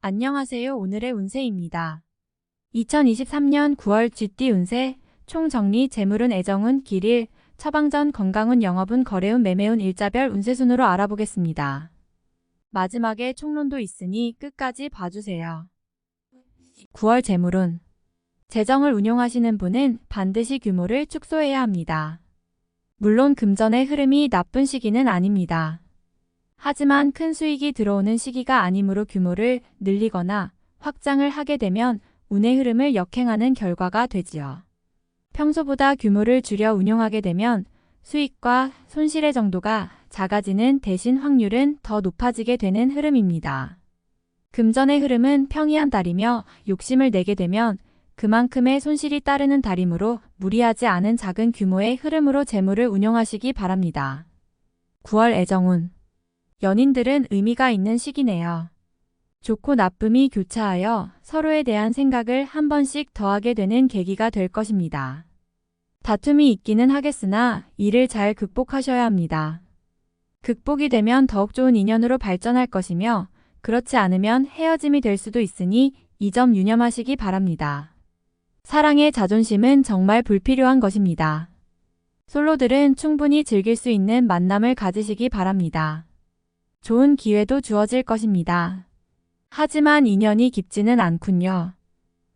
안녕하세요. 오늘의 운세입니다. 2023년 9월 쥐띠 운세, 총정리, 재물운, 애정운, 길일, 처방전, 건강운, 영업운, 거래운, 매매운, 일자별 운세순으로 알아보겠습니다. 마지막에 총론도 있으니 끝까지 봐주세요. 9월 재물운. 재정을 운용하시는 분은 반드시 규모를 축소해야 합니다. 물론 금전의 흐름이 나쁜 시기는 아닙니다. 하지만 큰 수익이 들어오는 시기가 아니므로 규모를 늘리거나 확장을 하게 되면 운의 흐름을 역행하는 결과가 되지요. 평소보다 규모를 줄여 운용하게 되면 수익과 손실의 정도가 작아지는 대신 확률은 더 높아지게 되는 흐름입니다. 금전의 흐름은 평이한 달이며 욕심을 내게 되면 그만큼의 손실이 따르는 달이므로 무리하지 않은 작은 규모의 흐름으로 재물을 운용하시기 바랍니다. 9월 애정운. 연인들은 의미가 있는 시기네요. 좋고 나쁨이 교차하여 서로에 대한 생각을 한 번씩 더하게 되는 계기가 될 것입니다. 다툼이 있기는 하겠으나 이를 잘 극복하셔야 합니다. 극복이 되면 더욱 좋은 인연으로 발전할 것이며 그렇지 않으면 헤어짐이 될 수도 있으니 이 점 유념하시기 바랍니다. 사랑의 자존심은 정말 불필요한 것입니다. 솔로들은 충분히 즐길 수 있는 만남을 가지시기 바랍니다. 좋은 기회도 주어질 것입니다. 하지만 인연이 깊지는 않군요.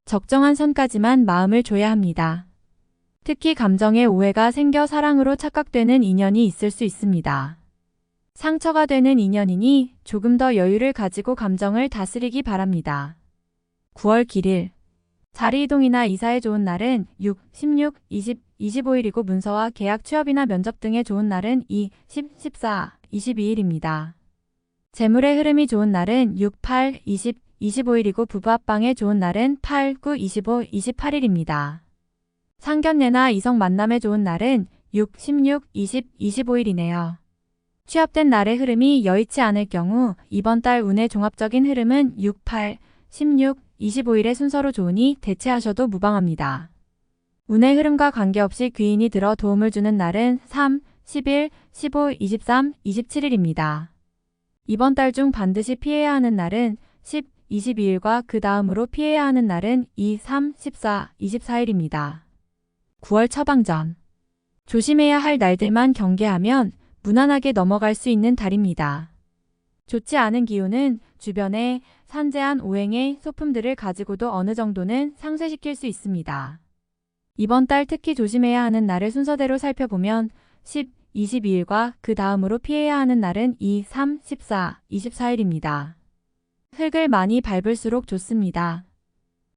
적정한 선까지만 마음을 줘야 합니다. 특히 감정의 오해가 생겨 사랑으로 착각되는 인연이 있을 수 있습니다. 상처가 되는 인연이니 조금 더 여유를 가지고 감정을 다스리기 바랍니다. 9월 길일. 자리 이동이나 이사에 좋은 날은 6, 16, 20, 25일이고 문서와 계약, 취업이나 면접 등에 좋은 날은 2, 10, 14, 22일입니다. 재물의 흐름이 좋은 날은 6, 8, 20, 25일이고 부부 합방에 좋은 날은 8, 9, 25, 28일입니다. 상견례나 이성 만남에 좋은 날은 6, 16, 20, 25일이네요. 취업된 날의 흐름이 여의치 않을 경우 이번 달 운의 종합적인 흐름은 6, 8, 16, 25일의 순서로 좋으니 대체하셔도 무방합니다. 운의 흐름과 관계없이 귀인이 들어 도움을 주는 날은 3, 11, 15, 23, 27일입니다. 이번 달 중 반드시 피해야 하는 날은 10, 22일과 그 다음으로 피해야 하는 날은 2, 3, 14, 24일입니다. 9월 처방전. 조심해야 할 날들만 경계하면 무난하게 넘어갈 수 있는 달입니다. 좋지 않은 기운은 주변에 산재한 오행의 소품들을 가지고도 어느 정도는 상쇄시킬 수 있습니다. 이번 달 특히 조심해야 하는 날을 순서대로 살펴보면 10, 22일과 그 다음으로 피해야 하는 날은 2, 3, 14, 24일입니다. 흙을 많이 밟을수록 좋습니다.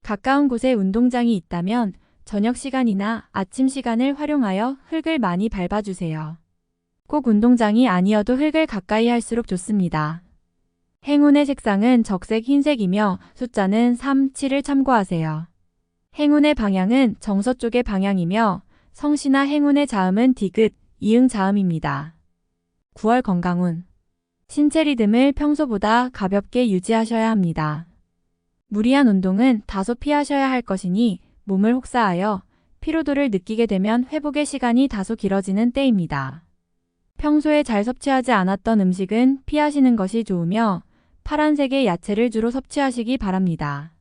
가까운 곳에 운동장이 있다면 저녁 시간이나 아침 시간을 활용하여 흙을 많이 밟아주세요. 꼭 운동장이 아니어도 흙을 가까이 할수록 좋습니다. 행운의 색상은 적색, 흰색이며 숫자는 3, 7을 참고하세요. 행운의 방향은 정서쪽의 방향이며 성씨나 행운의 자음은 디귿, 이응 자음입니다. 9월 건강운. 신체 리듬을 평소보다 가볍게 유지하셔야 합니다. 무리한 운동은 다소 피하셔야 할 것이니 몸을 혹사하여 피로도를 느끼게 되면 회복의 시간이 다소 길어지는 때입니다. 평소에 잘 섭취하지 않았던 음식은 피하시는 것이 좋으며 파란색의 야채를 주로 섭취하시기 바랍니다.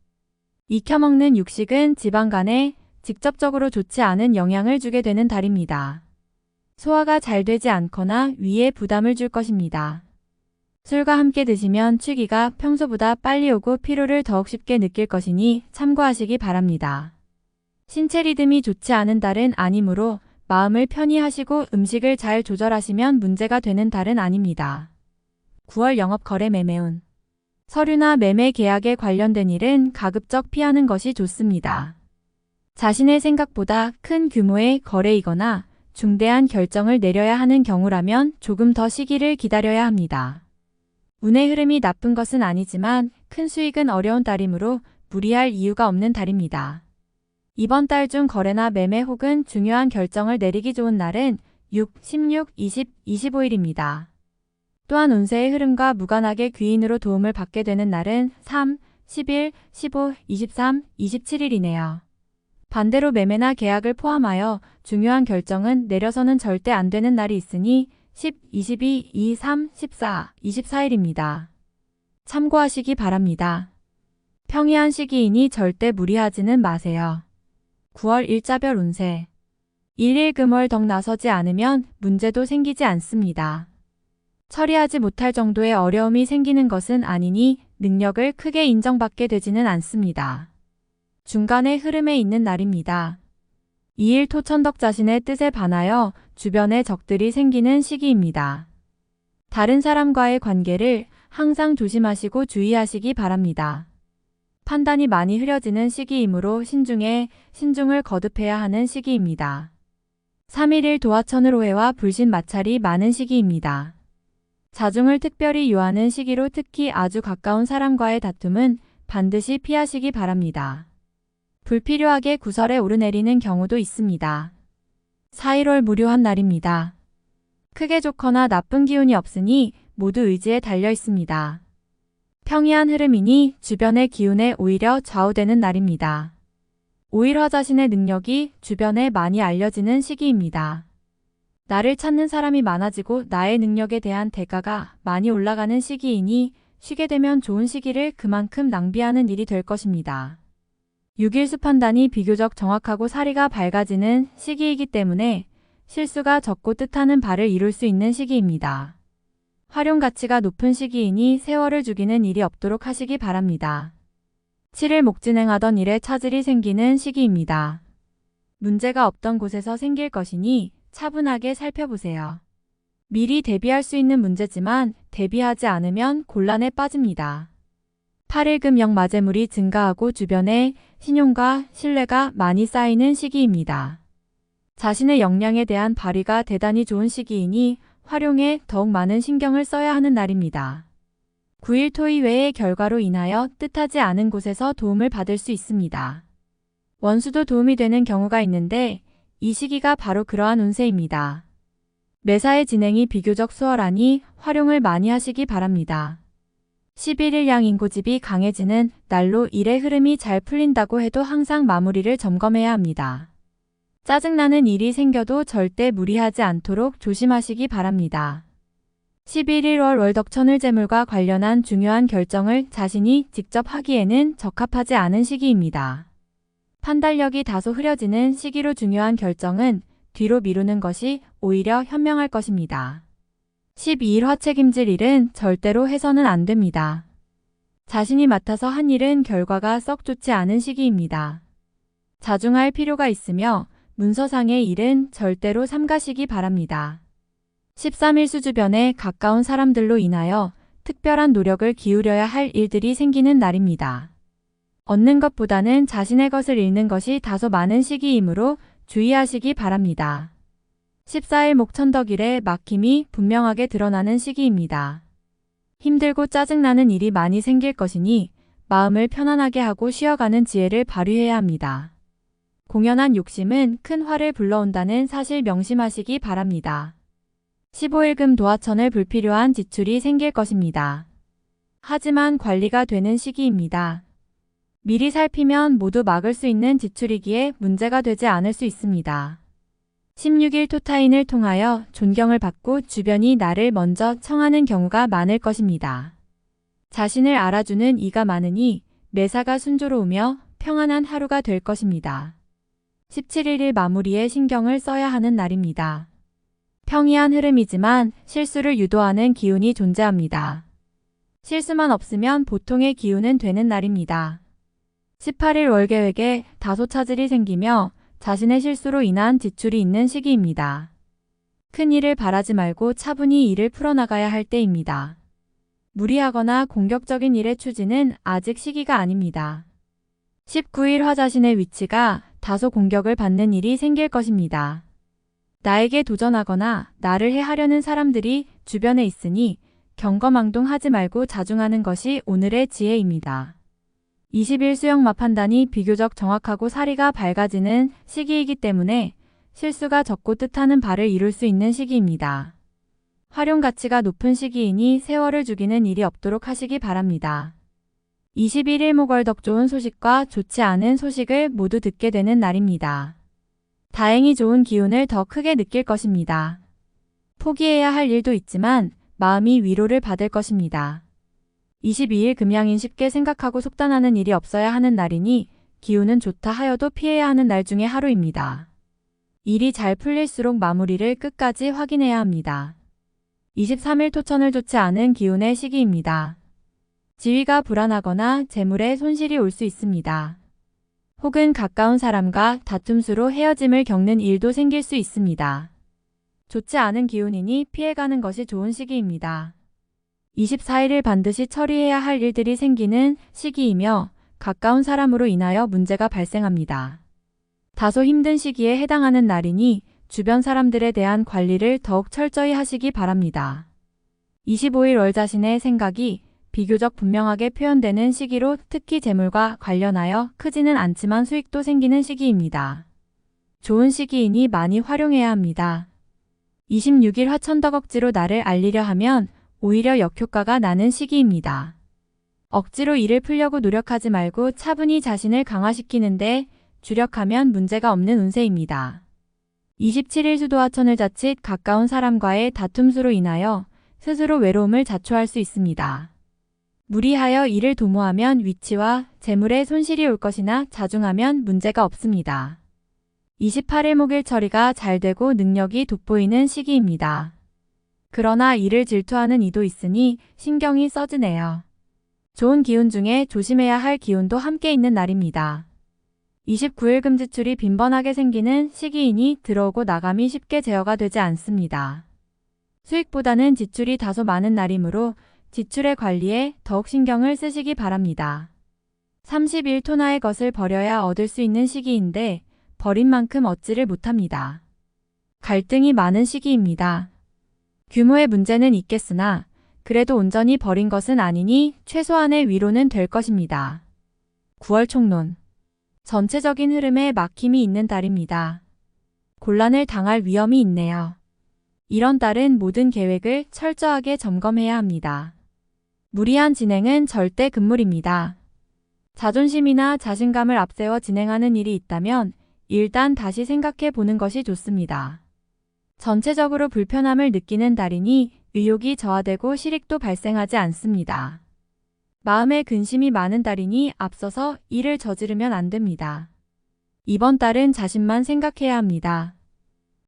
익혀먹는 육식은 지방간에 직접적으로 좋지 않은 영향을 주게 되는 달입니다. 소화가 잘 되지 않거나 위에 부담을 줄 것입니다. 술과 함께 드시면 취기가 평소보다 빨리 오고 피로를 더욱 쉽게 느낄 것이니 참고하시기 바랍니다. 신체 리듬이 좋지 않은 달은 아니므로 마음을 편히 하시고 음식을 잘 조절하시면 문제가 되는 달은 아닙니다. 9월 영업, 거래, 매매운. 서류나 매매 계약에 관련된 일은 가급적 피하는 것이 좋습니다. 자신의 생각보다 큰 규모의 거래이거나 중대한 결정을 내려야 하는 경우라면 조금 더 시기를 기다려야 합니다. 운의 흐름이 나쁜 것은 아니지만 큰 수익은 어려운 달이므로 무리할 이유가 없는 달입니다. 이번 달 중 거래나 매매 혹은 중요한 결정을 내리기 좋은 날은 6, 16, 20, 25일입니다. 또한 운세의 흐름과 무관하게 귀인으로 도움을 받게 되는 날은 3, 11, 15, 23, 27일이네요. 반대로 매매나 계약을 포함하여 중요한 결정은 내려서는 절대 안 되는 날이 있으니 10, 22, 23, 14, 24일입니다. 참고하시기 바랍니다. 평이한 시기이니 절대 무리하지는 마세요. 9월 일자별 운세. 일일금월 덕 나서지 않으면 문제도 생기지 않습니다. 처리하지 못할 정도의 어려움이 생기는 것은 아니니 능력을 크게 인정받게 되지는 않습니다. 중간의 흐름에 있는 날입니다. 2일 토천덕 자신의 뜻에 반하여 주변에 적들이 생기는 시기입니다. 다른 사람과의 관계를 항상 조심하시고 주의하시기 바랍니다. 판단이 많이 흐려지는 시기이므로 신중을 거듭해야 하는 시기입니다. 3일일 도화천을 오해와 불신 마찰이 많은 시기입니다. 자중을 특별히 요하는 시기로 특히 아주 가까운 사람과의 다툼은 반드시 피하시기 바랍니다. 불필요하게 구설에 오르내리는 경우도 있습니다. 4.1월 무료한 날입니다. 크게 좋거나 나쁜 기운이 없으니 모두 의지에 달려 있습니다. 평이한 흐름이니 주변의 기운에 오히려 좌우되는 날입니다. 5일화 자신의 능력이 주변에 많이 알려지는 시기입니다. 나를 찾는 사람이 많아지고 나의 능력에 대한 대가가 많이 올라가는 시기이니 쉬게 되면 좋은 시기를 그만큼 낭비하는 일이 될 것입니다. 6일수 판단이 비교적 정확하고 사리가 밝아지는 시기이기 때문에 실수가 적고 뜻하는 바를 이룰 수 있는 시기입니다. 활용 가치가 높은 시기이니 세월을 죽이는 일이 없도록 하시기 바랍니다. 7일 목진행하던 일에 차질이 생기는 시기입니다. 문제가 없던 곳에서 생길 것이니 차분하게 살펴보세요. 미리 대비할 수 있는 문제지만 대비하지 않으면 곤란에 빠집니다. 8일 금영 마재물이 증가하고 주변에 신용과 신뢰가 많이 쌓이는 시기입니다. 자신의 역량에 대한 발휘가 대단히 좋은 시기이니 활용에 더욱 많은 신경을 써야 하는 날입니다. 9일 토의 외의 결과로 인하여 뜻하지 않은 곳에서 도움을 받을 수 있습니다. 원수도 도움이 되는 경우가 있는데 이 시기가 바로 그러한 운세입니다. 매사의 진행이 비교적 수월하니 활용을 많이 하시기 바랍니다. 11일 양인고집이 강해지는 날로 일의 흐름이 잘 풀린다고 해도 항상 마무리를 점검해야 합니다. 짜증나는 일이 생겨도 절대 무리하지 않도록 조심하시기 바랍니다. 11일 월덕천을 재물과 관련한 중요한 결정을 자신이 직접 하기에는 적합하지 않은 시기입니다. 판단력이 다소 흐려지는 시기로 중요한 결정은 뒤로 미루는 것이 오히려 현명할 것입니다. 12일 화책임질 일은 절대로 해서는 안 됩니다. 자신이 맡아서 한 일은 결과가 썩 좋지 않은 시기입니다. 자중할 필요가 있으며 문서상의 일은 절대로 삼가시기 바랍니다. 13일수 주변에 가까운 사람들로 인하여 특별한 노력을 기울여야 할 일들이 생기는 날입니다. 얻는 것보다는 자신의 것을 잃는 것이 다소 많은 시기이므로 주의하시기 바랍니다. 14일 목천덕일에 막힘이 분명하게 드러나는 시기입니다. 힘들고 짜증나는 일이 많이 생길 것이니 마음을 편안하게 하고 쉬어가는 지혜를 발휘해야 합니다. 공연한 욕심은 큰 화를 불러온다는 사실 명심하시기 바랍니다. 15일금 도화천을 불필요한 지출이 생길 것입니다. 하지만 관리가 되는 시기입니다. 미리 살피면 모두 막을 수 있는 지출이기에 문제가 되지 않을 수 있습니다. 16일 토타인을 통하여 존경을 받고 주변이 나를 먼저 청하는 경우가 많을 것입니다. 자신을 알아주는 이가 많으니 매사가 순조로우며 평안한 하루가 될 것입니다. 17일 마무리에 신경을 써야 하는 날입니다. 평이한 흐름이지만 실수를 유도하는 기운이 존재합니다. 실수만 없으면 보통의 기운은 되는 날입니다. 18일 월계획에 다소 차질이 생기며 자신의 실수로 인한 지출이 있는 시기입니다. 큰 일을 바라지 말고 차분히 일을 풀어나가야 할 때입니다. 무리하거나 공격적인 일의 추진은 아직 시기가 아닙니다. 19일 화 자신의 위치가 다소 공격을 받는 일이 생길 것입니다. 나에게 도전하거나 나를 해하려는 사람들이 주변에 있으니 경거망동하지 말고 자중하는 것이 오늘의 지혜입니다. 20일 수영마 판단이 비교적 정확하고 사리가 밝아지는 시기이기 때문에 실수가 적고 뜻하는 바를 이룰 수 있는 시기입니다. 활용 가치가 높은 시기이니 세월을 죽이는 일이 없도록 하시기 바랍니다. 21일 목월덕 좋은 소식과 좋지 않은 소식을 모두 듣게 되는 날입니다. 다행히 좋은 기운을 더 크게 느낄 것입니다. 포기해야 할 일도 있지만 마음이 위로를 받을 것입니다. 22일 금양인 쉽게 생각하고 속단하는 일이 없어야 하는 날이니 기운은 좋다 하여도 피해야 하는 날 중에 하루입니다. 일이 잘 풀릴수록 마무리를 끝까지 확인해야 합니다. 23일 토천을 좋지 않은 기운의 시기입니다. 지위가 불안하거나 재물에 손실이 올 수 있습니다. 혹은 가까운 사람과 다툼수로 헤어짐을 겪는 일도 생길 수 있습니다. 좋지 않은 기운이니 피해가는 것이 좋은 시기입니다. 24일을 반드시 처리해야 할 일들이 생기는 시기이며 가까운 사람으로 인하여 문제가 발생합니다. 다소 힘든 시기에 해당하는 날이니 주변 사람들에 대한 관리를 더욱 철저히 하시기 바랍니다. 25일 월 자신의 생각이 비교적 분명하게 표현되는 시기로 특히 재물과 관련하여 크지는 않지만 수익도 생기는 시기입니다. 좋은 시기이니 많이 활용해야 합니다. 26일 화천덕 억지로 나를 알리려 하면 오히려 역효과가 나는 시기입니다. 억지로 일을 풀려고 노력하지 말고 차분히 자신을 강화시키는데 주력하면 문제가 없는 운세입니다. 27일 수도화천을 자칫 가까운 사람과의 다툼수로 인하여 스스로 외로움을 자초할 수 있습니다. 무리하여 일을 도모하면 위치와 재물에 손실이 올 것이나 자중하면 문제가 없습니다. 28일 목일 처리가 잘 되고 능력이 돋보이는 시기입니다. 그러나 일을 질투하는 이도 있으니 신경이 써지네요. 좋은 기운 중에 조심해야 할 기운도 함께 있는 날입니다. 29일 금지출이 빈번하게 생기는 시기이니 들어오고 나감이 쉽게 제어가 되지 않습니다. 수익보다는 지출이 다소 많은 날이므로 지출의 관리에 더욱 신경을 쓰시기 바랍니다. 30일 토나의 것을 버려야 얻을 수 있는 시기인데 버린 만큼 얻지를 못합니다. 갈등이 많은 시기입니다. 규모의 문제는 있겠으나 그래도 온전히 버린 것은 아니니 최소한의 위로는 될 것입니다. 9월 총론. 전체적인 흐름에 막힘이 있는 달입니다. 곤란을 당할 위험이 있네요. 이런 달은 모든 계획을 철저하게 점검해야 합니다. 무리한 진행은 절대 금물입니다. 자존심이나 자신감을 앞세워 진행하는 일이 있다면 일단 다시 생각해 보는 것이 좋습니다. 전체적으로 불편함을 느끼는 달이니 의욕이 저하되고 실익도 발생하지 않습니다. 마음에 근심이 많은 달이니 앞서서 일을 저지르면 안 됩니다. 이번 달은 자신만 생각해야 합니다.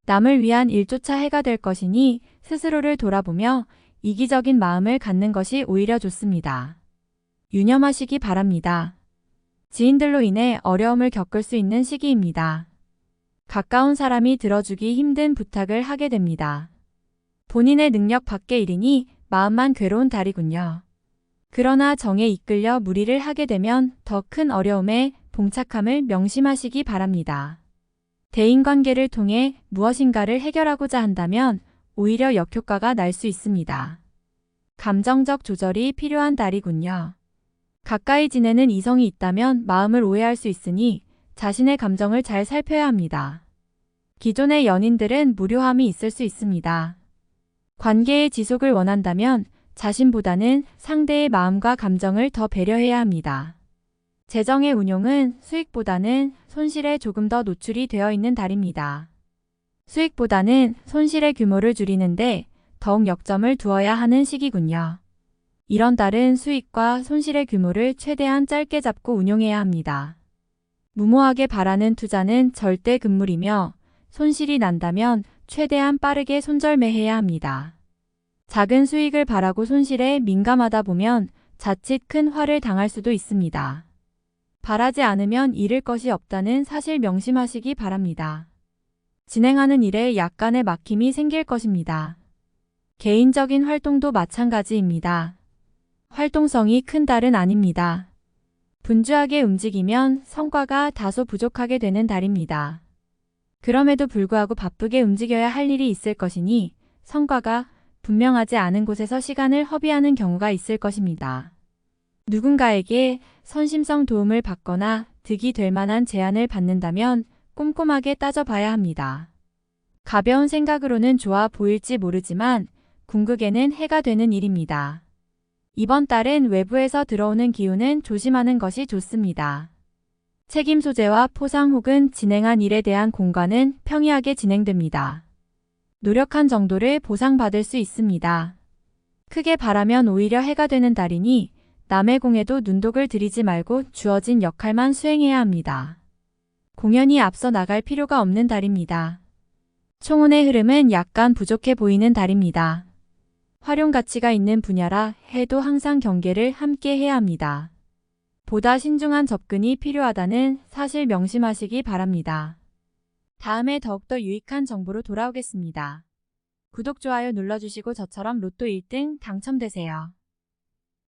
남을 위한 일조차 해가 될 것이니 스스로를 돌아보며 이기적인 마음을 갖는 것이 오히려 좋습니다. 유념하시기 바랍니다. 지인들로 인해 어려움을 겪을 수 있는 시기입니다. 가까운 사람이 들어주기 힘든 부탁을 하게 됩니다. 본인의 능력 밖의 일이니 마음만 괴로운 달이군요. 그러나 정에 이끌려 무리를 하게 되면 더 큰 어려움에 봉착함을 명심하시기 바랍니다. 대인관계를 통해 무엇인가를 해결하고자 한다면 오히려 역효과가 날 수 있습니다. 감정적 조절이 필요한 달이군요. 가까이 지내는 이성이 있다면 마음을 오해할 수 있으니 자신의 감정을 잘 살펴야 합니다. 기존의 연인들은 무료함이 있을 수 있습니다. 관계의 지속을 원한다면 자신보다는 상대의 마음과 감정을 더 배려해야 합니다. 재정의 운용은 수익보다는 손실에 조금 더 노출이 되어 있는 달입니다. 수익보다는 손실의 규모를 줄이는데 더욱 역점을 두어야 하는 시기군요. 이런 달은 수익과 손실의 규모를 최대한 짧게 잡고 운용해야 합니다. 무모하게 바라는 투자는 절대 금물이며 손실이 난다면 최대한 빠르게 손절매해야 합니다. 작은 수익을 바라고 손실에 민감하다 보면 자칫 큰 화를 당할 수도 있습니다. 바라지 않으면 잃을 것이 없다는 사실 명심하시기 바랍니다. 진행하는 일에 약간의 막힘이 생길 것입니다. 개인적인 활동도 마찬가지입니다. 활동성이 큰 달은 아닙니다. 분주하게 움직이면 성과가 다소 부족하게 되는 달입니다. 그럼에도 불구하고 바쁘게 움직여야 할 일이 있을 것이니 성과가 분명하지 않은 곳에서 시간을 허비하는 경우가 있을 것입니다. 누군가에게 선심성 도움을 받거나 득이 될 만한 제안을 받는다면 꼼꼼하게 따져봐야 합니다. 가벼운 생각으로는 좋아 보일지 모르지만 궁극에는 해가 되는 일입니다. 이번 달은 외부에서 들어오는 기운은 조심하는 것이 좋습니다. 책임 소재와 포상 혹은 진행한 일에 대한 공과는 평이하게 진행됩니다. 노력한 정도를 보상받을 수 있습니다. 크게 바라면 오히려 해가 되는 달이니 남의 공에도 눈독을 들이지 말고 주어진 역할만 수행해야 합니다. 공연히 앞서 나갈 필요가 없는 달입니다. 총운의 흐름은 약간 부족해 보이는 달입니다. 활용 가치가 있는 분야라 해도 항상 경계를 함께 해야 합니다. 보다 신중한 접근이 필요하다는 사실 명심하시기 바랍니다. 다음에 더욱더 유익한 정보로 돌아오겠습니다. 구독, 좋아요 눌러주시고 저처럼 로또 1등 당첨되세요.